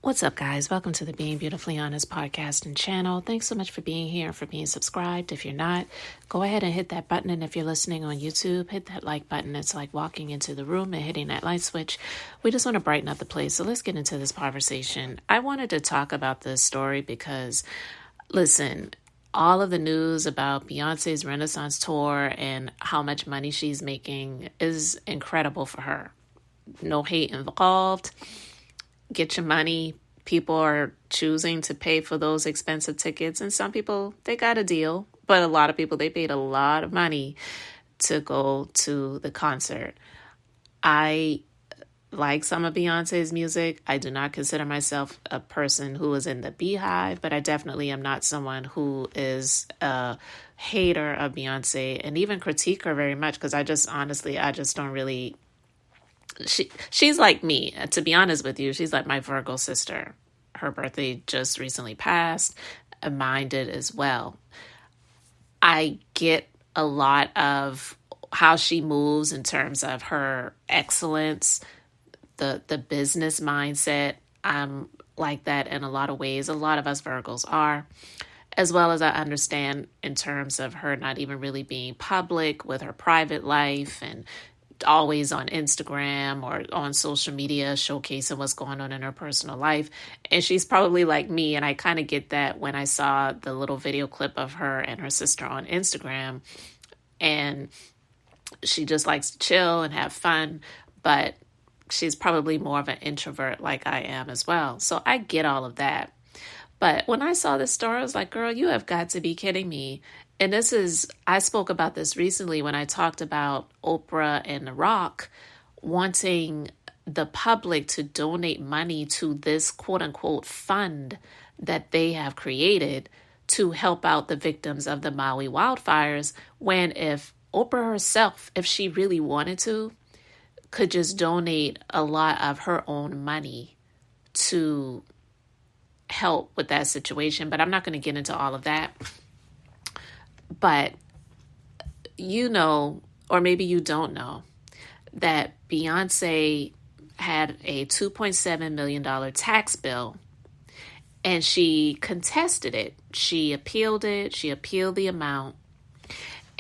What's up, guys? Welcome to the Being Beautifully Honest podcast and channel. Thanks so much for being here and for being subscribed. If you're not, go ahead and hit that button. And if you're listening on YouTube, hit that like button. It's like walking into the room and hitting that light switch. We just want to brighten up the place. So let's get into this conversation. I wanted to talk about this story because, listen, all of the news about Beyonce's Renaissance tour and how much money she's making is incredible for her. No hate involved. Get your money. People are choosing to pay for those expensive tickets. And some people, they got a deal. But a lot of people, they paid a lot of money to go to the concert. I like some of Beyonce's music. I do not consider myself a person who is in the beehive, but I definitely am not someone who is a hater of Beyonce and even critique her very much because I just don't really... She's like me, to be honest with you. She's like my Virgo sister. Her birthday just recently passed. Mine did as well. I get a lot of how she moves in terms of her excellence, the business mindset. I'm like that in a lot of ways. A lot of us Virgos are, as well as I understand in terms of her not even really being public with her private life and always on Instagram or on social media showcasing what's going on in her personal life. And she's probably like me, and I kind of get that when I saw the little video clip of her and her sister on Instagram. And she just likes to chill and have fun, but she's probably more of an introvert like I am as well. So I get all of that. But when I saw this story, I was like, girl, you have got to be kidding me. And I spoke about this recently when I talked about Oprah and The Rock wanting the public to donate money to this quote unquote fund that they have created to help out the victims of the Maui wildfires. When if Oprah herself, if she really wanted to, could just donate a lot of her own money to help with that situation. But I'm not going to get into all of that. But you know, or maybe you don't know, that Beyonce had a $2.7 million tax bill and she contested it. She appealed it. She appealed the amount.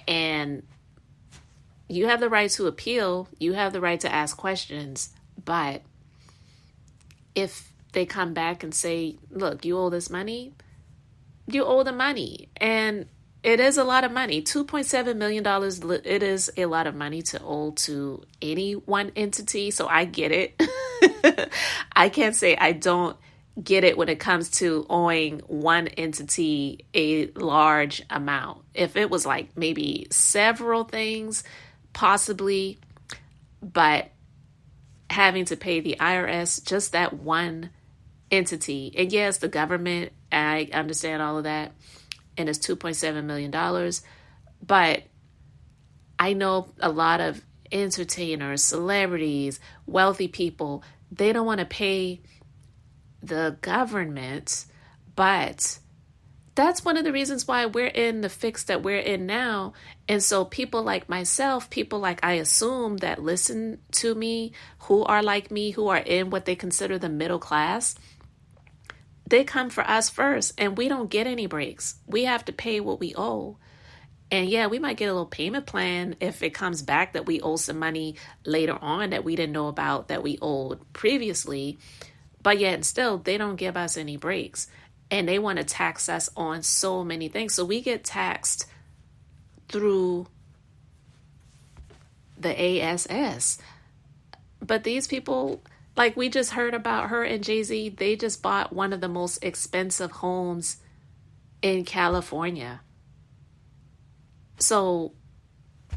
And you have the right to appeal. You have the right to ask questions. But if they come back and say, look, you owe this money, you owe the money. And it is a lot of money. $2.7 million, it is a lot of money to owe to any one entity. So I get it. I can't say I don't get it when it comes to owing one entity a large amount. If it was like maybe several things, possibly, but having to pay the IRS, just that one entity. And yes, the government, I understand all of that. And it's $2.7 million. But I know a lot of entertainers, celebrities, wealthy people, they don't want to pay the government. But that's one of the reasons why we're in the fix that we're in now. And so people like myself, people like I assume that listen to me, who are like me, who are in what they consider the middle class, they come for us first, and we don't get any breaks. We have to pay what we owe. And yeah, we might get a little payment plan if it comes back that we owe some money later on that we didn't know about that we owed previously. But yet still, they don't give us any breaks. And they want to tax us on so many things. So we get taxed through the ASS. But these people... like we just heard about her and Jay-Z, they just bought one of the most expensive homes in California. So,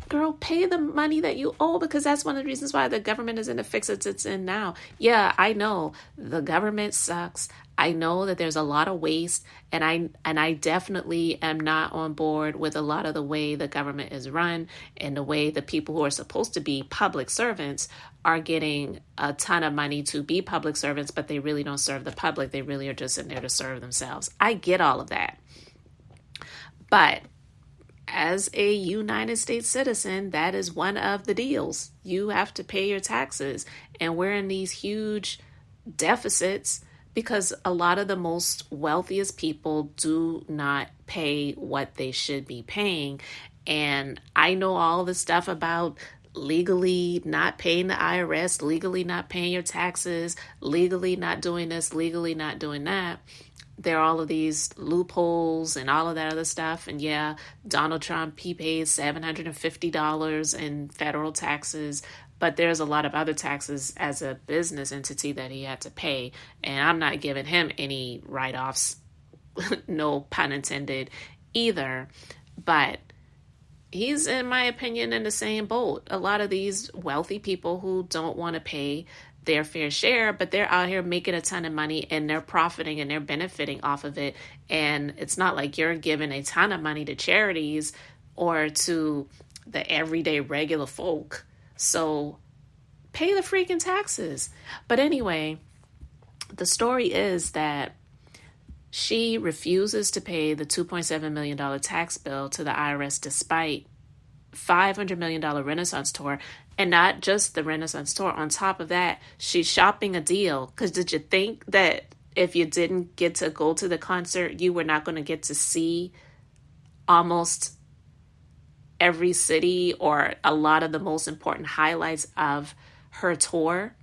girl, pay the money that you owe, because that's one of the reasons why the government is in the fix that it's in now. Yeah, I know the government sucks. I know that there's a lot of waste, and I definitely am not on board with a lot of the way the government is run and the way the people who are supposed to be public servants are getting a ton of money to be public servants, but they really don't serve the public. They really are just in there to serve themselves. I get all of that. But as a United States citizen, that is one of the deals. You have to pay your taxes, and we're in these huge deficits because a lot of the most wealthiest people do not pay what they should be paying. And I know all the stuff about legally not paying the IRS, legally not paying your taxes, legally not doing this, legally not doing that. There are all of these loopholes and all of that other stuff. And yeah, Donald Trump, he pays $750 in federal taxes, but there's a lot of other taxes as a business entity that he had to pay. And I'm not giving him any write-offs, no pun intended, either. But he's, in my opinion, in the same boat. A lot of these wealthy people who don't want to pay their fair share, but they're out here making a ton of money and they're profiting and they're benefiting off of it. And it's not like you're giving a ton of money to charities or to the everyday regular folk. So pay the freaking taxes. But anyway, the story is that she refuses to pay the $2.7 million tax bill to the IRS despite $500 million Renaissance tour. And not just the Renaissance tour. On top of that, she's shopping a deal. Because did you think that if you didn't get to go to the concert, you were not going to get to see almost every city or a lot of the most important highlights of her tour?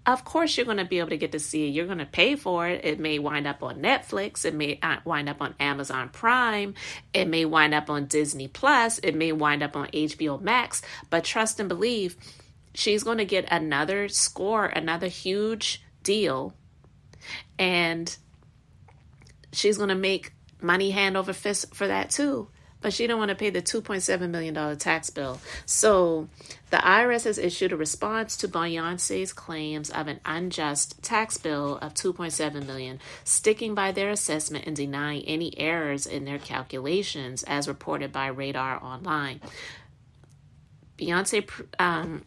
Of course you're going to be able to get to see it. You're going to pay for it. It may wind up on Netflix. It may wind up on Amazon Prime. It may wind up on Disney Plus. It may wind up on HBO Max. But trust and believe, she's going to get another score, another huge deal. And she's going to make money hand over fist for that too. But she don't want to pay the $2.7 million tax bill. So the IRS has issued a response to Beyonce's claims of an unjust tax bill of $2.7 million, sticking by their assessment and denying any errors in their calculations, as reported by Radar Online. Beyonce,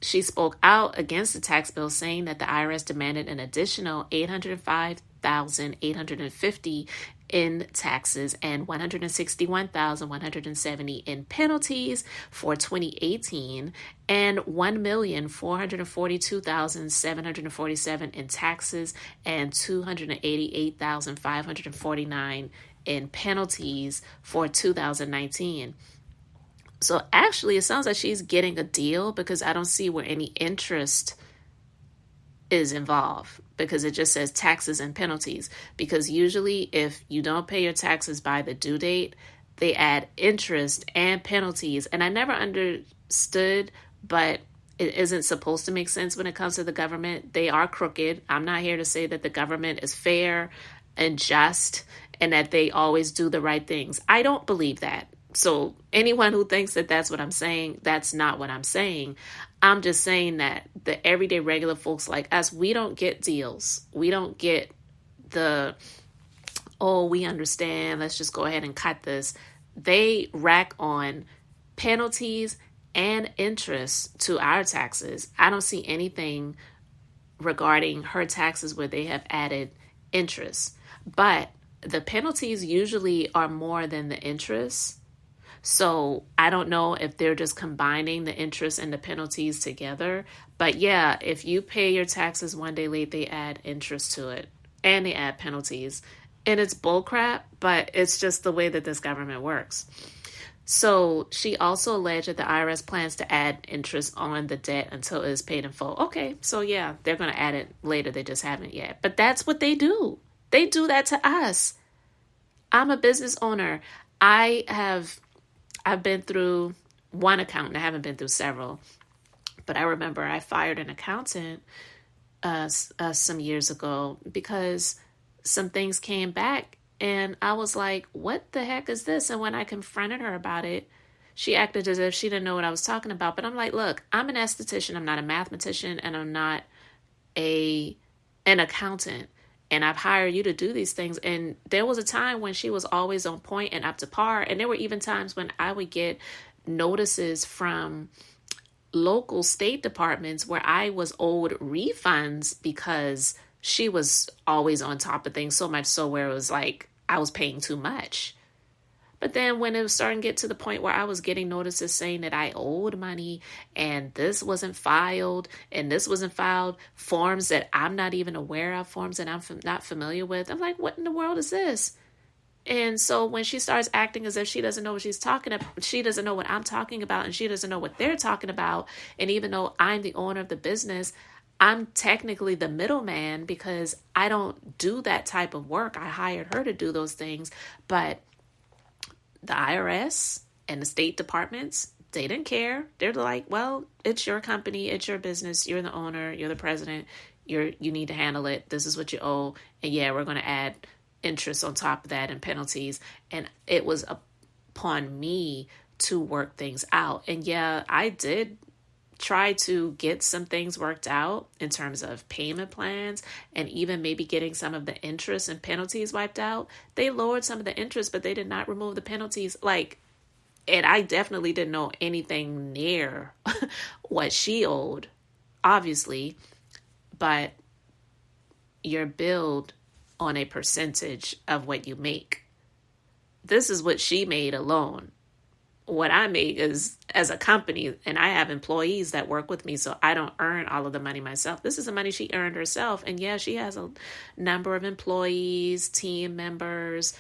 she spoke out against the tax bill, saying that the IRS demanded an additional $805,850 in taxes and $161,170 in penalties for 2018 and $1,442,747 in taxes and $288,549 in penalties for 2019. So actually, it sounds like she's getting a deal because I don't see where any interest is involved, because it just says taxes and penalties. Because usually if you don't pay your taxes by the due date, they add interest and penalties. And I never understood, but it isn't supposed to make sense when it comes to the government. They are crooked. I'm not here to say that the government is fair and just and that they always do the right things. I don't believe that. So anyone who thinks that that's what I'm saying, that's not what I'm saying. I'm just saying that the everyday regular folks like us, we don't get deals. We don't get the, oh, we understand, let's just go ahead and cut this. They rack on penalties and interest to our taxes. I don't see anything regarding her taxes where they have added interest. But the penalties usually are more than the interest. So I don't know if they're just combining the interest and the penalties together. But yeah, if you pay your taxes one day late, they add interest to it and they add penalties. And it's bullcrap, but it's just the way that this government works. So she also alleged that the IRS plans to add interest on the debt until it is paid in full. Okay, so yeah, they're going to add it later. They just haven't yet. But that's what they do. They do that to us. I'm a business owner. I've been through one accountant. I haven't been through several. But I remember I fired an accountant some years ago because some things came back. And I was like, what the heck is this? And when I confronted her about it, she acted as if she didn't know what I was talking about. But I'm like, look, I'm an esthetician. I'm not a mathematician. And I'm not an accountant. And I've hired you to do these things. And there was a time when she was always on point and up to par. And there were even times when I would get notices from local state departments where I was owed refunds because she was always on top of things, so much so where it was like I was paying too much. But then when it was starting to get to the point where I was getting notices saying that I owed money and this wasn't filed and this wasn't filed, forms that I'm not even aware of, forms that I'm not familiar with, I'm like, what in the world is this? And so when she starts acting as if she doesn't know what she's talking about, she doesn't know what I'm talking about, and she doesn't know what they're talking about. And even though I'm the owner of the business, I'm technically the middleman because I don't do that type of work. I hired her to do those things. But the IRS and the state departments, they didn't care. They're like, well, it's your company, it's your business, you're the owner, you're the president, you need to handle it. This is what you owe. And yeah, we're going to add interest on top of that and penalties. And it was upon me to work things out. And yeah, I did try to get some things worked out in terms of payment plans and even maybe getting some of the interest and penalties wiped out. They lowered some of the interest, but they did not remove the penalties. And I definitely didn't know anything near what she owed, obviously, but you're billed on a percentage of what you make. This is what she made alone. What I make is as a company, and I have employees that work with me, so I don't earn all of the money myself. This is the money she earned herself. And yeah, she has a number of employees, team members,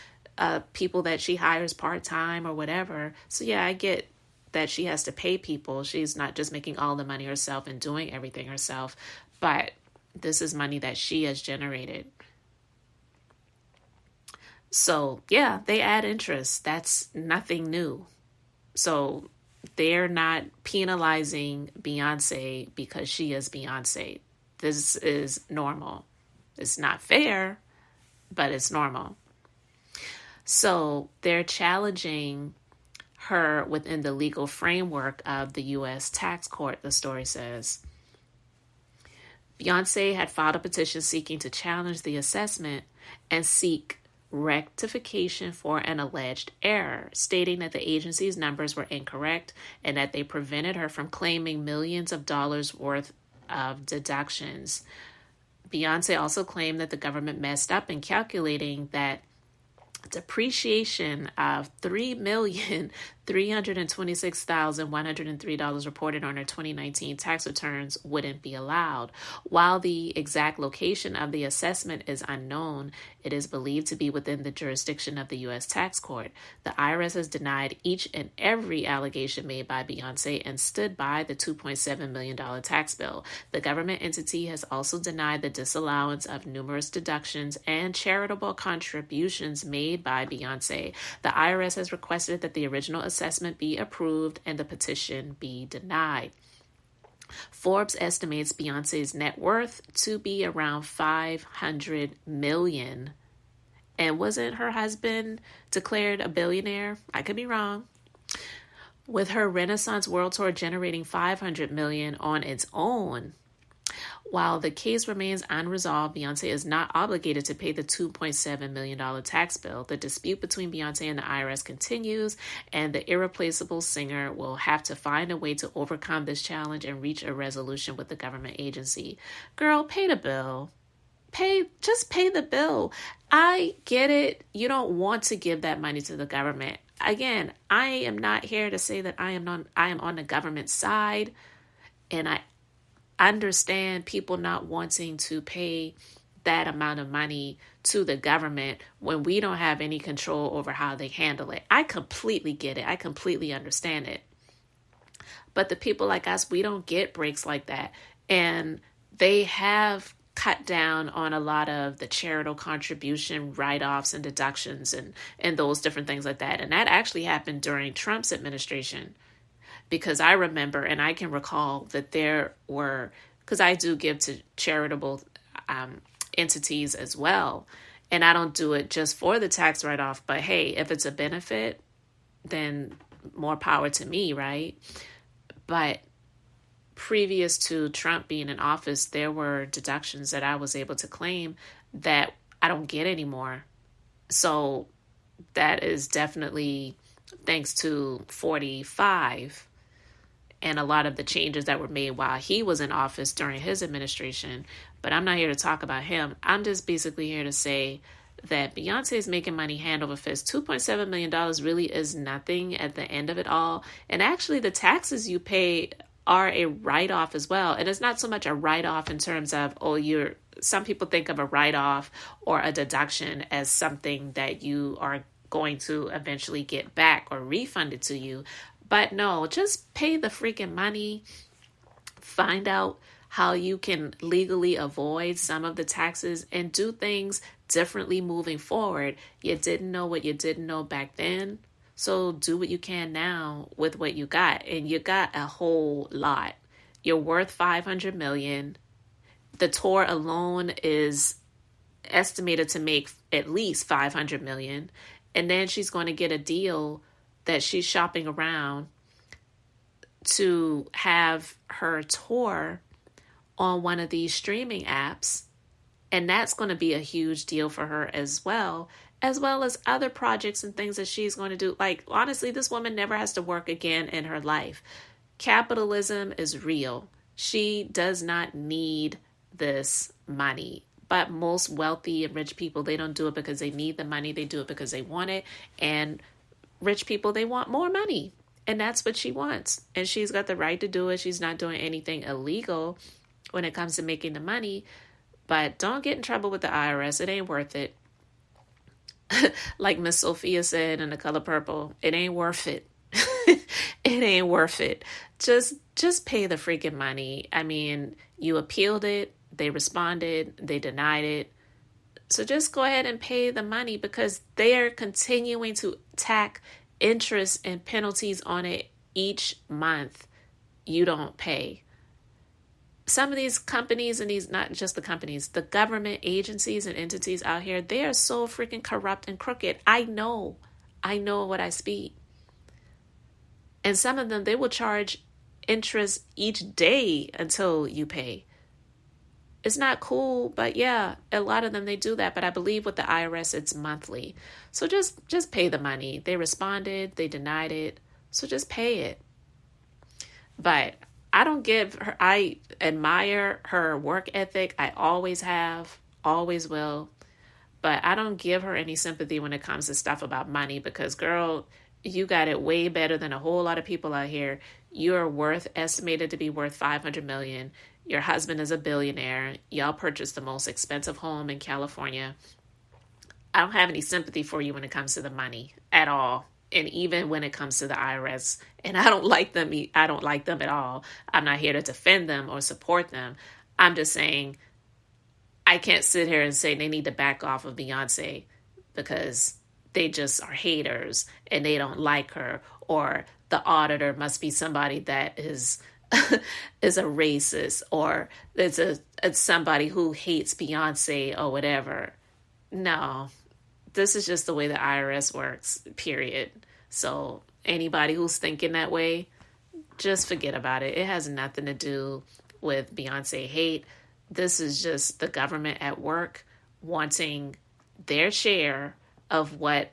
people that she hires part-time or whatever. So yeah, I get that she has to pay people. She's not just making all the money herself and doing everything herself, but this is money that she has generated. So yeah, they add interest. That's nothing new. So they're not penalizing Beyonce because she is Beyonce. This is normal. It's not fair, but it's normal. So they're challenging her within the legal framework of the U.S. tax court, the story says. Beyonce had filed a petition seeking to challenge the assessment and seek rectification for an alleged error, stating that the agency's numbers were incorrect and that they prevented her from claiming millions of dollars worth of deductions. Beyonce also claimed that the government messed up in calculating that depreciation of $3,326,103 reported on her 2019 tax returns wouldn't be allowed. While the exact location of the assessment is unknown, it is believed to be within the jurisdiction of the U.S. tax court. The IRS has denied each and every allegation made by Beyonce and stood by the $2.7 million tax bill. The government entity has also denied the disallowance of numerous deductions and charitable contributions made by Beyonce. The IRS has requested that the original assessment be approved and the petition be denied. Forbes estimates Beyonce's net worth to be around $500 million. And wasn't her husband declared a billionaire? I could be wrong. With her Renaissance World Tour generating $500 million on its own. While the case remains unresolved, Beyonce is not obligated to pay the $2.7 million tax bill. The dispute between Beyonce and the IRS continues, and the irreplaceable singer will have to find a way to overcome this challenge and reach a resolution with the government agency. Girl, pay the bill. Just pay the bill. I get it. You don't want to give that money to the government. Again, I am not here to say that I am on the government side, and I understand people not wanting to pay that amount of money to the government when we don't have any control over how they handle it. I completely get it. I completely understand it. But the people like us, we don't get breaks like that. And they have cut down on a lot of the charitable contribution write-offs and deductions and those different things like that. And that actually happened during Trump's administration. Because I remember and I can recall that there were, because I do give to charitable entities as well. And I don't do it just for the tax write-off. But hey, if it's a benefit, then more power to me, right? But previous to Trump being in office, there were deductions that I was able to claim that I don't get anymore. So that is definitely thanks to 45 and a lot of the changes that were made while he was in office during his administration. But I'm not here to talk about him. I'm just basically here to say that Beyonce is making money hand over fist. $2.7 million really is nothing at the end of it all. And actually, the taxes you pay are a write-off as well. And it's not so much a write-off in terms of, some people think of a write-off or a deduction as something that you are going to eventually get back or refunded to you. But no, just pay the freaking money. Find out how you can legally avoid some of the taxes and do things differently moving forward. You didn't know what you didn't know back then. So do what you can now with what you got. And you got a whole lot. You're worth $500 million. The tour alone is estimated to make at least $500 million. And then she's going to get a deal that she's shopping around to have her tour on one of these streaming apps. And that's going to be a huge deal for her as well as other projects and things that she's going to do. Like, honestly, this woman never has to work again in her life. Capitalism is real. She does not need this money. But most wealthy and rich people, they don't do it because they need the money. They do it because they want it. And rich people, they want more money. And that's what she wants. And she's got the right to do it. She's not doing anything illegal when it comes to making the money. But don't get in trouble with the IRS. It ain't worth it. Like Miss Sophia said in The Color Purple, it ain't worth it. It ain't worth it. Just pay the freaking money. I mean, you appealed it. They responded. They denied it. So just go ahead and pay the money because they are continuing to tack interest and penalties on it each month you don't pay. Some of these companies and these, not just the companies, the government agencies and entities out here, they are so freaking corrupt and crooked. I know what I speak. And some of them, they will charge interest each day until you pay. It's not cool, but yeah, a lot of them, they do that. But I believe with the IRS, it's monthly. So just pay the money. They responded, they denied it. So just pay it. But I admire her work ethic. I always have, always will. But I don't give her any sympathy when it comes to stuff about money because, girl, you got it way better than a whole lot of people out here. You're estimated to be worth $500 million. Your husband is a billionaire. Y'all purchased the most expensive home in California. I don't have any sympathy for you when it comes to the money at all. And even when it comes to the IRS, and I don't like them. I don't like them at all. I'm not here to defend them or support them. I'm just saying I can't sit here and say they need to back off of Beyonce because they just are haters and they don't like her, or the auditor must be somebody that is is a racist, or it's somebody who hates Beyonce or whatever. No, this is just the way the IRS works, period. So anybody who's thinking that way, just forget about it. It has nothing to do with Beyonce hate. This is just the government at work wanting their share of what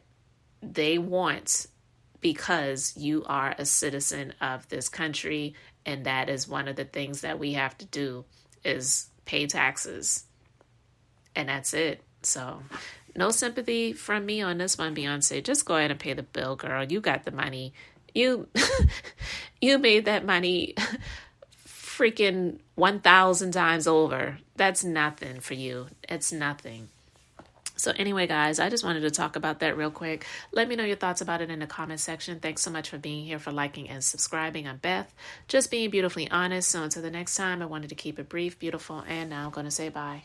they want because you are a citizen of this country. And that is one of the things that we have to do is pay taxes. And that's it. So no sympathy from me on this one, Beyonce. Just go ahead and pay the bill, girl. You got the money. You made that money freaking 1,000 times over. That's nothing for you. It's nothing. So anyway, guys, I just wanted to talk about that real quick. Let me know your thoughts about it in the comment section. Thanks so much for being here, for liking and subscribing. I'm Beth, just being beautifully honest. So until the next time, I wanted to keep it brief, beautiful, and now I'm going to say bye.